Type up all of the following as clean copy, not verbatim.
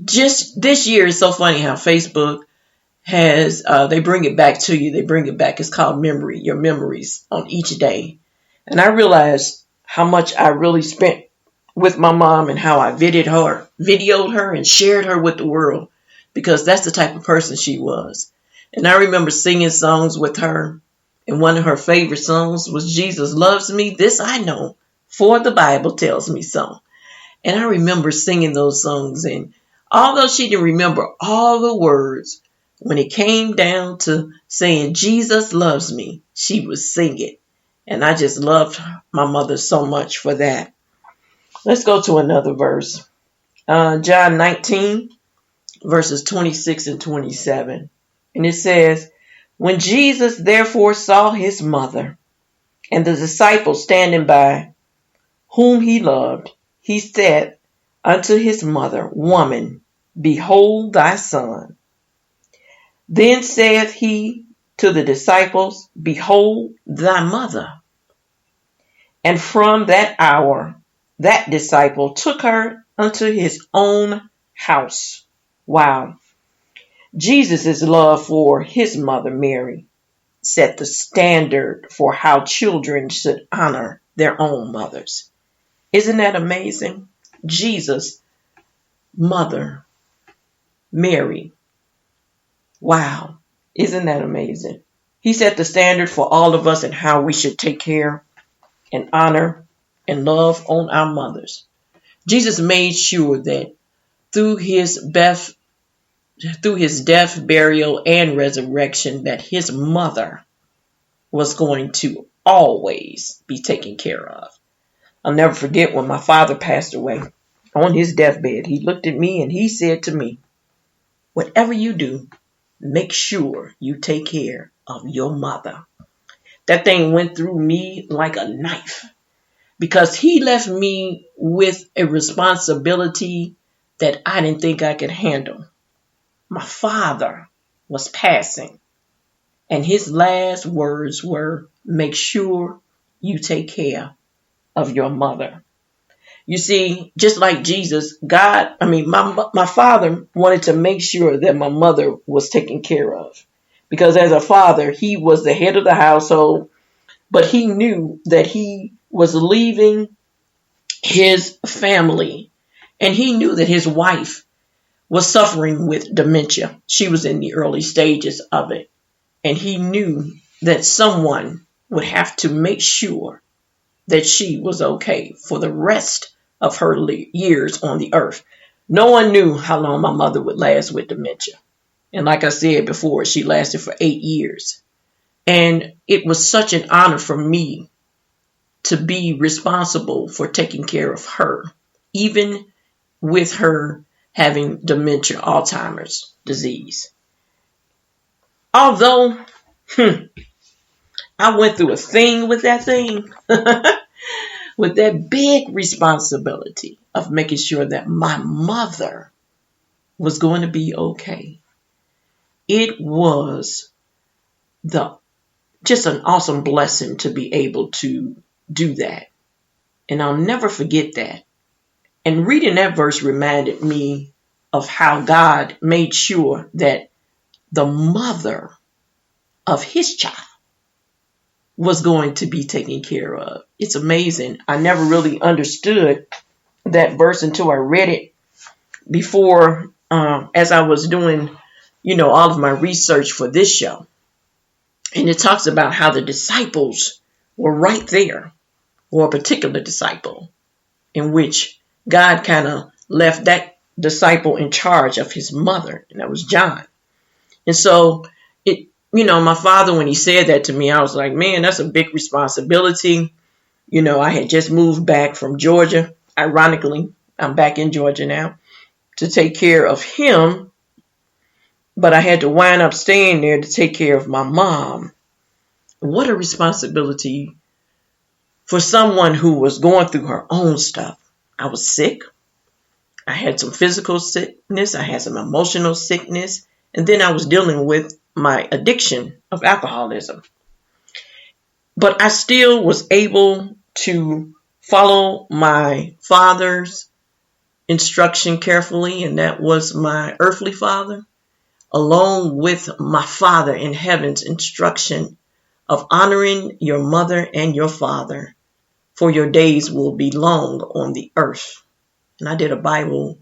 just this year is so funny how Facebook has, they bring it back to you. They bring it back. It's called memory, your memories on each day. And I realized how much I really spent with my mom and how I videoed her and shared her with the world, because that's the type of person she was. And I remember singing songs with her, and one of her favorite songs was Jesus Loves Me, This I Know, for the Bible tells me so. And I remember singing those songs, and although she didn't remember all the words, when it came down to saying Jesus loves me, she would sing it. And I just loved my mother so much for that. Let's go to another verse. John 19, verses 26 and 27. And it says, when Jesus therefore saw his mother and the disciples standing by, whom he loved, he said unto his mother, Woman, behold thy son. Then saith he to the disciples, Behold thy mother. And from that hour, that disciple took her unto his own house. Wow. Jesus' love for his mother Mary set the standard for how children should honor their own mothers. Isn't that amazing? Jesus' mother Mary. Wow. Isn't that amazing? He set the standard for all of us and how we should take care and honor and love on our mothers. Jesus made sure that through his death, burial, and resurrection, that his mother was going to always be taken care of. I'll never forget when my father passed away. On his deathbed, he looked at me and he said to me, whatever you do, make sure you take care of your mother. That thing went through me like a knife, because he left me with a responsibility that I didn't think I could handle. My father was passing, and his last words were, make sure you take care of your mother. You see, just like Jesus, my father wanted to make sure that my mother was taken care of, because as a father, he was the head of the household, but he knew that he was leaving his family, and he knew that his wife was suffering with dementia. She was in the early stages of it, and he knew that someone would have to make sure that she was okay for the rest of her years on the earth. No one knew how long my mother would last with dementia. And like I said before, she lasted for 8 years. And it was such an honor for me to be responsible for taking care of her, even with her having dementia, Alzheimer's disease. Although I went through a thing with that thing, with that big responsibility of making sure that my mother was going to be okay. It was just an awesome blessing to be able to do that. And I'll never forget that. And reading that verse reminded me of how God made sure that the mother of his child was going to be taken care of. It's amazing. I never really understood that verse until I read it before, as I was doing, all of my research for this show. And it talks about how the disciples were right there, or a particular disciple, in which God kind of left that disciple in charge of his mother, and that was John. And so my father, when he said that to me, I was like, man, that's a big responsibility. I had just moved back from Georgia. Ironically, I'm back in Georgia now to take care of him. But I had to wind up staying there to take care of my mom. What a responsibility for someone who was going through her own stuff. I was sick. I had some physical sickness. I had some emotional sickness. And then I was dealing with my addiction of alcoholism. But I still was able to follow my father's instruction carefully, and that was my earthly father, along with my Father in heaven's instruction of honoring your mother and your father, for your days will be long on the earth. And I did a Bible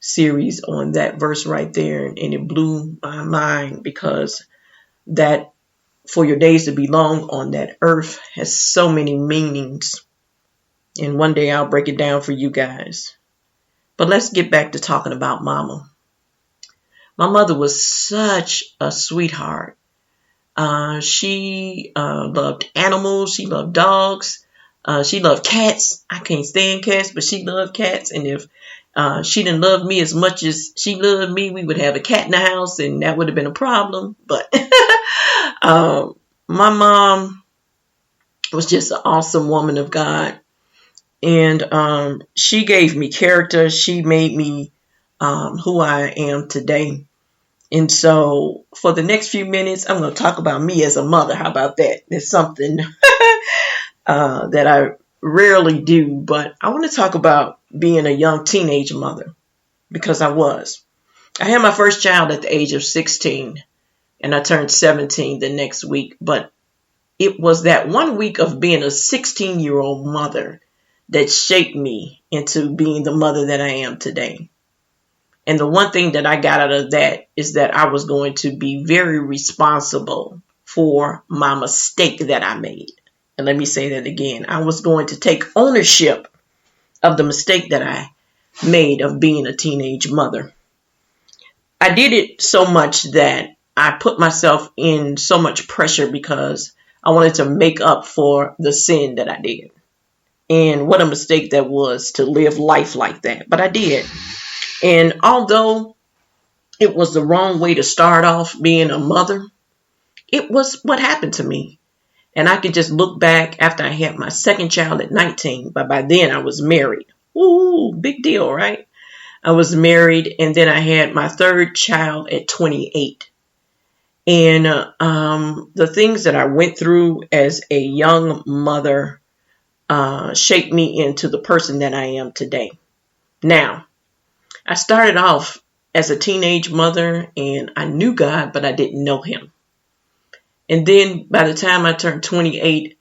series on that verse right there, and it blew my mind, because that for your days to be long on that earth has so many meanings. And one day I'll break it down for you guys. But let's get back to talking about Mama. My mother was such a sweetheart. She loved animals. She loved dogs. She loved cats. I can't stand cats, but she loved cats. And if she didn't love me as much as she loved me, we would have a cat in the house, and that would have been a problem. But my mom was just an awesome woman of God. And she gave me character. She made me who I am today. And so for the next few minutes, I'm going to talk about me as a mother. How about that? It's something that I rarely do, but I want to talk about being a young teenage mother, because I was. I had my first child at the age of 16, and I turned 17 the next week. But it was that 1 week of being a 16-year-old mother that shaped me into being the mother that I am today. And the one thing that I got out of that is that I was going to be very responsible for my mistake that I made. And let me say that again. I was going to take ownership of the mistake that I made of being a teenage mother. I did it so much that I put myself in so much pressure, because I wanted to make up for the sin that I did. And what a mistake that was, to live life like that. But I did. And although it was the wrong way to start off being a mother, it was what happened to me. And I could just look back after I had my second child at 19, but by then I was married. Ooh, big deal, right? I was married, and then I had my third child at 28. And the things that I went through as a young mother shaped me into the person that I am today. Now, I started off as a teenage mother, and I knew God, but I didn't know him. And then by the time I turned 28,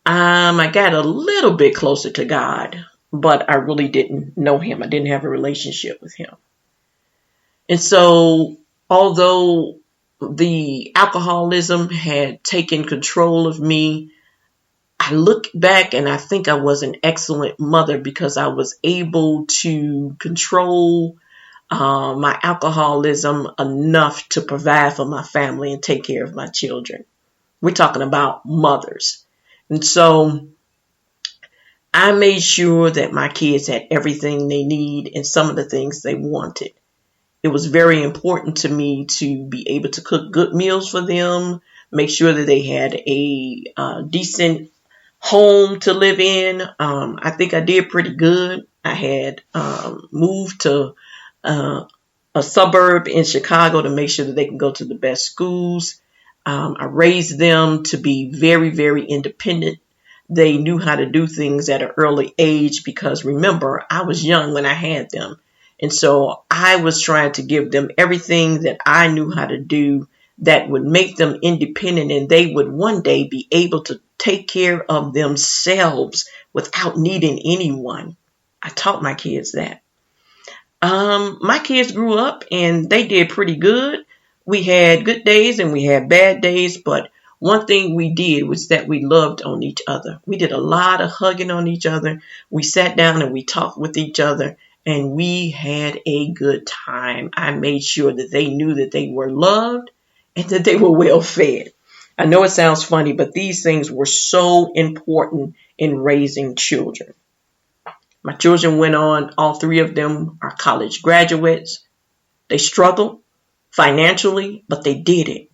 I got a little bit closer to God, but I really didn't know him. I didn't have a relationship with him. And so, although the alcoholism had taken control of me, I look back and I think I was an excellent mother, because I was able to control my alcoholism enough to provide for my family and take care of my children. We're talking about mothers. And so I made sure that my kids had everything they need and some of the things they wanted. It was very important to me to be able to cook good meals for them, make sure that they had a decent home to live in. I think I did pretty good. I had moved to a suburb in Chicago to make sure that they can go to the best schools. I raised them to be very, very independent. They knew how to do things at an early age, because remember, I was young when I had them. And so I was trying to give them everything that I knew how to do that would make them independent, and they would one day be able to take care of themselves without needing anyone. I taught my kids that. My kids grew up and they did pretty good. We had good days and we had bad days, but one thing we did was that we loved on each other. We did a lot of hugging on each other. We sat down and we talked with each other, and we had a good time. I made sure that they knew that they were loved and that they were well fed. I know it sounds funny, but these things were so important in raising children. My children went on, all three of them are college graduates. They struggled financially, but they did it.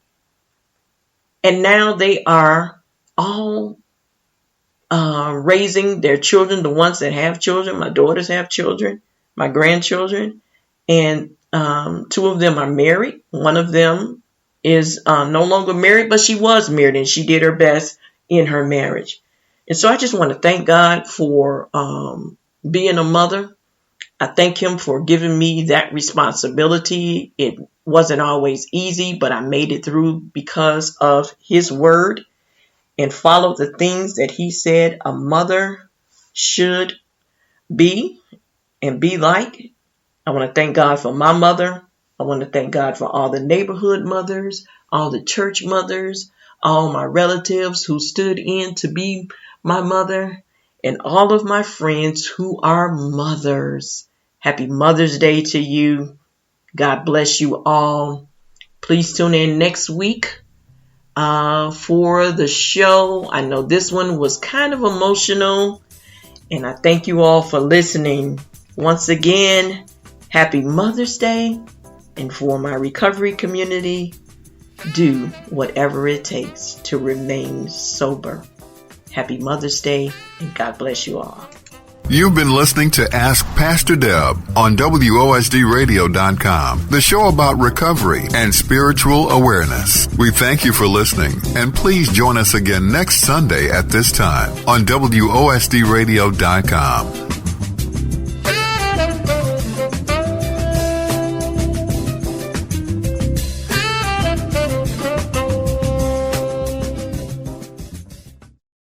And now they are all raising their children, the ones that have children. My daughters have children, my grandchildren, and two of them are married. One of them is no longer married, but she was married and she did her best in her marriage. And so I just want to thank God for being a mother. I thank him for giving me that responsibility. It wasn't always easy, but I made it through because of his word and followed the things that he said a mother should be and be like. I want to thank God for my mother. I want to thank God for all the neighborhood mothers, all the church mothers, all my relatives who stood in to be my mother, and all of my friends who are mothers. Happy Mother's Day to you. God bless you all. Please tune in next week for the show. I know this one was kind of emotional, and I thank you all for listening. Once again, happy Mother's Day. And for my recovery community, do whatever it takes to remain sober. Happy Mother's Day, and God bless you all. You've been listening to Ask Pastor Deb on WOSDRadio.com, the show about recovery and spiritual awareness. We thank you for listening, and please join us again next Sunday at this time on WOSDRadio.com.